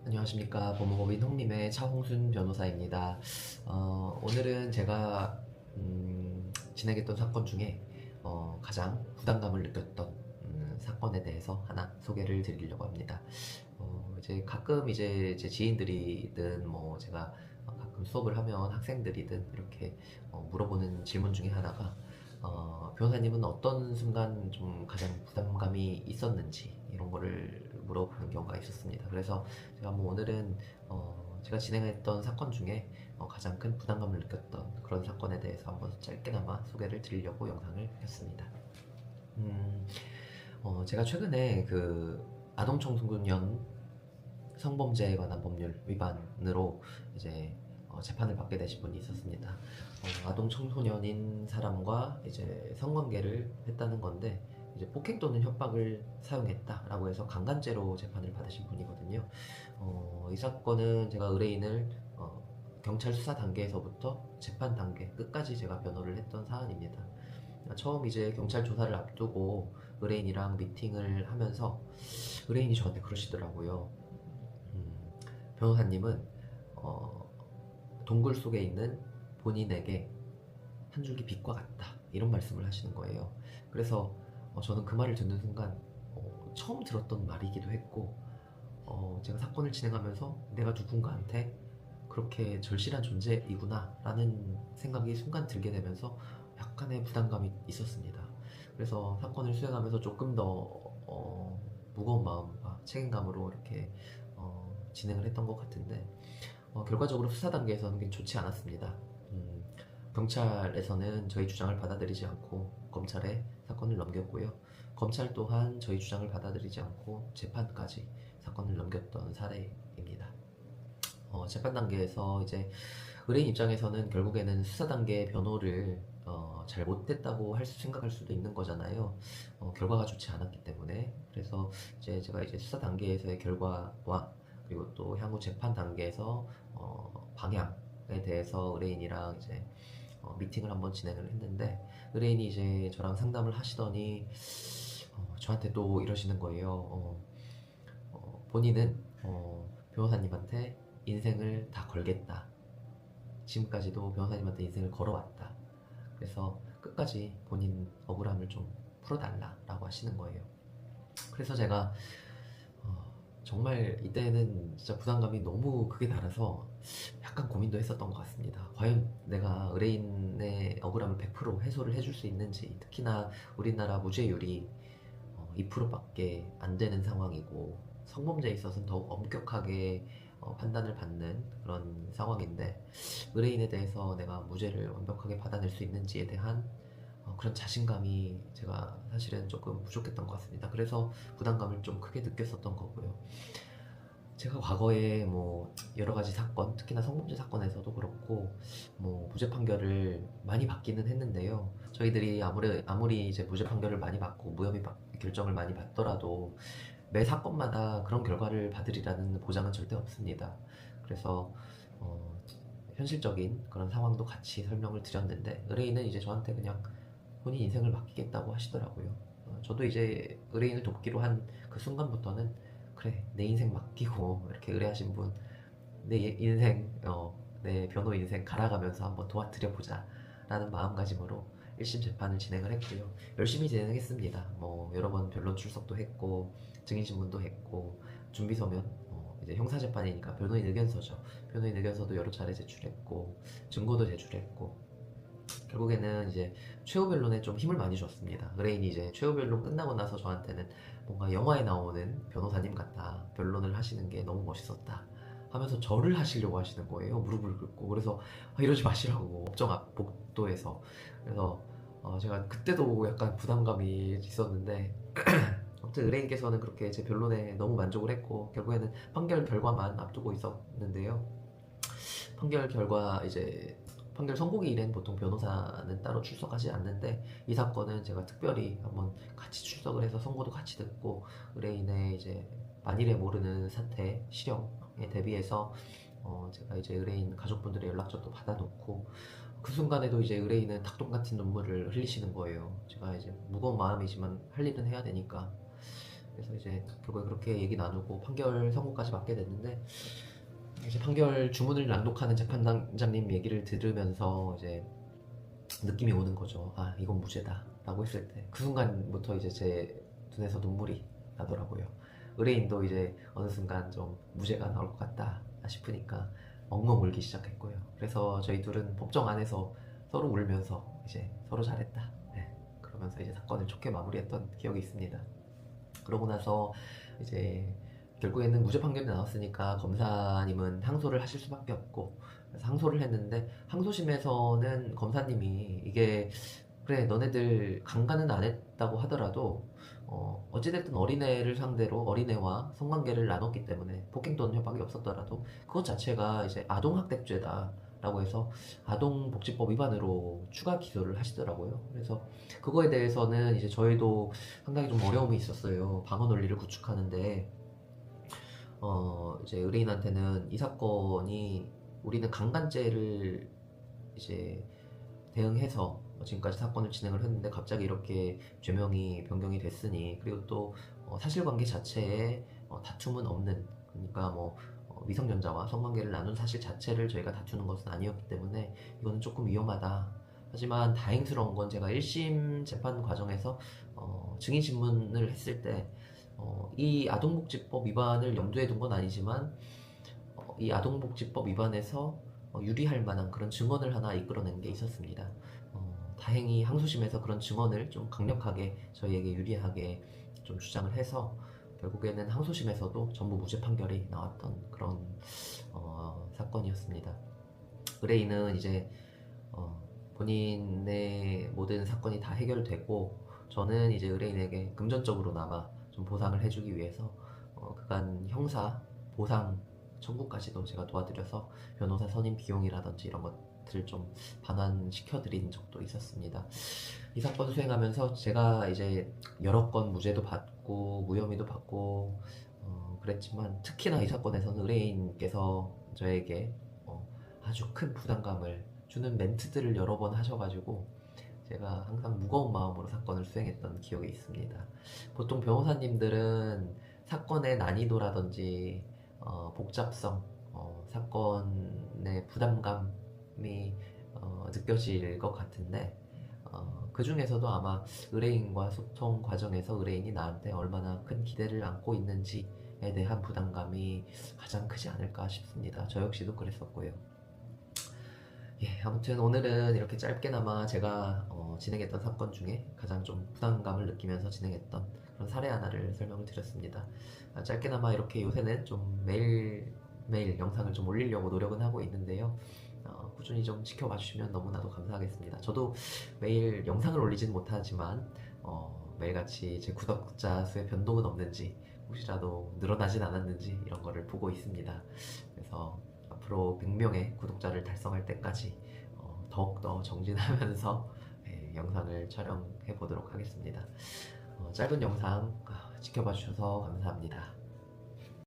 안녕하십니까. 법무법인 홍림의 차홍순 변호사입니다. 오늘은 제가 진행했던 사건 중에 가장 부담감을 느꼈던 사건에 대해서 하나 소개를 드리려고 합니다. 이제 가끔 이제 제 지인들이든 뭐 제가 가끔 수업을 하면 학생들이든 이렇게 물어보는 질문 중에 하나가 변호사님은 어떤 순간 좀 가장 부담감이 있었는지 이런 거를 물어보는 경우가 있었습니다. 그래서 제가 뭐 오늘은 제가 진행했던 사건 중에 가장 큰 부담감을 느꼈던 그런 사건에 대해서 한번 짧게나마 소개를 드리려고 영상을 켰습니다. 제가 최근에 그 아동청소년 성범죄에 관한 법률 위반으로 이제 재판을 받게 되신 분이 있었습니다. 아동 청소년인 사람과 이제 성관계를 했다는 건데 이제 폭행 또는 협박을 사용했다라고 해서 강간죄로 재판을 받으신 분이거든요. 이 사건은 제가 의뢰인을 경찰 수사 단계에서부터 재판 단계 끝까지 제가 변호를 했던 사안입니다. 처음 이제 경찰 조사를 앞두고 의뢰인이랑 미팅을 하면서 의뢰인이 저한테 그러시더라고요. 변호사님은 동굴 속에 있는 본인에게 한 줄기 빛과 같다 이런 말씀을 하시는 거예요. 그래서 저는 그 말을 듣는 순간 처음 들었던 말이기도 했고 제가 사건을 진행하면서 내가 누군가한테 그렇게 절실한 존재이구나 라는 생각이 순간 들게 되면서 약간의 부담감이 있었습니다. 그래서 사건을 수행하면서 조금 더 무거운 마음과 책임감으로 이렇게 진행을 했던 것 같은데 결과적으로 수사 단계에서는 좋지 않았습니다. 경찰에서는 저희 주장을 받아들이지 않고 검찰에 사건을 넘겼고요. 검찰 또한 저희 주장을 받아들이지 않고 재판까지 사건을 넘겼던 사례입니다. 재판 단계에서 이제 의뢰인 입장에서는 결국에는 수사 단계 변호를 잘 못했다고 생각할 수도 있는 거잖아요. 결과가 좋지 않았기 때문에. 그래서 이제 제가 이제 수사 단계에서의 결과와 그리고 또 향후 재판 단계에서 방향에 대해서 의뢰인이랑 이제 미팅을 한번 진행을 했는데 의뢰인이 이제 저랑 상담을 하시더니 저한테 또 이러시는 거예요. 본인은 변호사님한테 인생을 다 걸겠다. 지금까지도 변호사님한테 인생을 걸어왔다. 그래서 끝까지 본인 억울함을 좀 풀어달라라고 하시는 거예요. 그래서 제가 정말 이때는 진짜 부담감이 너무 크게 달아서 약간 고민도 했었던 것 같습니다. 과연 내가 의뢰인의 억울함을 100% 해소를 해줄 수 있는지, 특히나 우리나라 무죄율이 2%밖에 안 되는 상황이고 성범죄에 있어서는 더욱 엄격하게 판단을 받는 그런 상황인데 의뢰인에 대해서 내가 무죄를 완벽하게 받아낼 수 있는지에 대한 그런 자신감이 제가 사실은 조금 부족했던 것 같습니다. 그래서 부담감을 좀 크게 느꼈었던 거고요. 제가 과거에 뭐 여러 가지 사건, 특히나 성범죄 사건에서도 그렇고 뭐 무죄 판결을 많이 받기는 했는데요. 저희들이 아무리 이제 무죄 판결을 많이 받고 무혐의 결정을 많이 받더라도 매 사건마다 그런 결과를 받으리라는 보장은 절대 없습니다. 그래서 현실적인 그런 상황도 같이 설명을 드렸는데 의뢰인은 이제 저한테 그냥 본인 인생을 맡기겠다고 하시더라고요. 저도 이제 의뢰인을 돕기로 한 그 순간부터는 그래 내 인생 맡기고 이렇게 의뢰하신 분 내 인생 내 변호 인생 갈아가면서 한번 도와드려 보자 라는 마음가짐으로 1심 재판을 진행을 했고요. 열심히 진행했습니다. 뭐 여러 번 변론 출석도 했고 증인신문도 했고 준비서면 이제 형사재판이니까 변호인 의견서죠. 변호인 의견서도 여러 차례 제출했고 증거도 제출했고 결국에는 이제 최후 변론에 좀 힘을 많이 줬습니다. 의뢰인이 이제 최후 변론 끝나고 나서 저한테는 뭔가 영화에 나오는 변호사님 같다. 변론을 하시는 게 너무 멋있었다. 하면서 절을 하시려고 하시는 거예요. 무릎을 꿇고. 그래서 이러지 마시라고 법정 앞 복도에서. 그래서 제가 그때도 약간 부담감이 있었는데 아무튼 의뢰인께서는 그렇게 제 변론에 너무 만족을 했고 결국에는 판결 결과만 앞두고 있었는데요. 판결 결과 이제 판결 선고기일엔 보통 변호사는 따로 출석하지 않는데 이 사건은 제가 특별히 한번 같이 출석을 해서 선고도 같이 듣고 의뢰인의 이제 만일에 모르는 사태 실형에 대비해서 제가 이제 의뢰인 가족분들의 연락처도 받아놓고 그 순간에도 이제 의뢰인은 닭똥 같은 눈물을 흘리시는 거예요. 제가 이제 무거운 마음이지만 할 일은 해야 되니까 그래서 이제 결국에 그렇게 얘기 나누고 판결 선고까지 받게 됐는데, 이제 판결 주문을 낭독하는 재판장님 얘기를 들으면서 이제 느낌이 오는 거죠. 아, 이건 무죄다 라고 했을 때 그 순간부터 이제 제 눈에서 눈물이 나더라고요. 의뢰인도 이제 어느 순간 좀 무죄가 나올 것 같다 싶으니까 엉엉 울기 시작했고요. 그래서 저희 둘은 법정 안에서 서로 울면서 이제 서로 잘했다, 네, 그러면서 이제 사건을 좋게 마무리했던 기억이 있습니다. 그러고 나서 이제 결국에는 무죄 판결이 나왔으니까 검사님은 항소를 하실 수밖에 없고, 그래서 항소를 했는데, 항소심에서는 검사님이 이게 그래 너네들 강간은 안 했다고 하더라도 어찌됐든 어린애를 상대로 어린애와 성관계를 나눴기 때문에 폭행 또는 협박이 없었더라도 그것 자체가 이제 아동학대죄다 라고 해서 아동복지법 위반으로 추가 기소를 하시더라고요. 그래서 그거에 대해서는 이제 저희도 상당히 좀 어려움이 있었어요. 방어 논리를 구축하는데, 이제 의뢰인한테는 이 사건이 우리는 강간죄를 이제 대응해서 지금까지 사건을 진행을 했는데 갑자기 이렇게 죄명이 변경이 됐으니, 그리고 또 사실관계 자체에 다툼은 없는, 그러니까 뭐 미성년자와 성관계를 나눈 사실 자체를 저희가 다투는 것은 아니었기 때문에 이거는 조금 위험하다. 하지만 다행스러운 건 제가 1심 재판 과정에서 증인신문을 했을 때 이 아동복지법 위반을 염두에 둔 건 아니지만 이 아동복지법 위반에서 유리할 만한 그런 증언을 하나 이끌어낸 게 있었습니다. 다행히 항소심에서 그런 증언을 좀 강력하게 저희에게 유리하게 좀 주장을 해서 결국에는 항소심에서도 전부 무죄 판결이 나왔던 그런 사건이었습니다. 의뢰인은 이제 본인의 모든 사건이 다 해결되고, 저는 이제 의뢰인에게 금전적으로나마 좀 보상을 해주기 위해서 그간 형사 보상 청구까지도 제가 도와드려서 변호사 선임 비용이라든지 이런 것들을 좀 반환시켜드린 적도 있었습니다. 이 사건 수행하면서 제가 이제 여러 건 무죄도 받고 무혐의도 받고 그랬지만, 특히나 이 사건에서는 의뢰인께서 저에게 아주 큰 부담감을 주는 멘트들을 여러 번 하셔가지고 제가 항상 무거운 마음으로 사건을 수행했던 기억이 있습니다. 보통 변호사님들은 사건의 난이도라든지 복잡성, 사건의 부담감이 느껴질 것 같은데, 그 중에서도 아마 의뢰인과 소통 과정에서 의뢰인이 나한테 얼마나 큰 기대를 안고 있는지에 대한 부담감이 가장 크지 않을까 싶습니다. 저 역시도 그랬었고요. 예, 아무튼 오늘은 이렇게 짧게나마 제가 진행했던 사건 중에 가장 좀 부담감을 느끼면서 진행했던 그런 사례 하나를 설명을 드렸습니다. 짧게나마 이렇게 요새는 좀 매일 영상을 좀 올리려고 노력은 하고 있는데요. 꾸준히 좀 지켜봐 주시면 너무나도 감사하겠습니다. 저도 매일 영상을 올리진 못하지만 매일같이 제 구독자 수의 변동은 없는지, 혹시라도 늘어나진 않았는지 이런 거를 보고 있습니다. 그래서 앞으로 100명의 구독자를 달성할 때까지 더욱더 정진하면서 영상을 촬영해 보도록 하겠습니다. 짧은 영상 지켜봐 주셔서 감사합니다.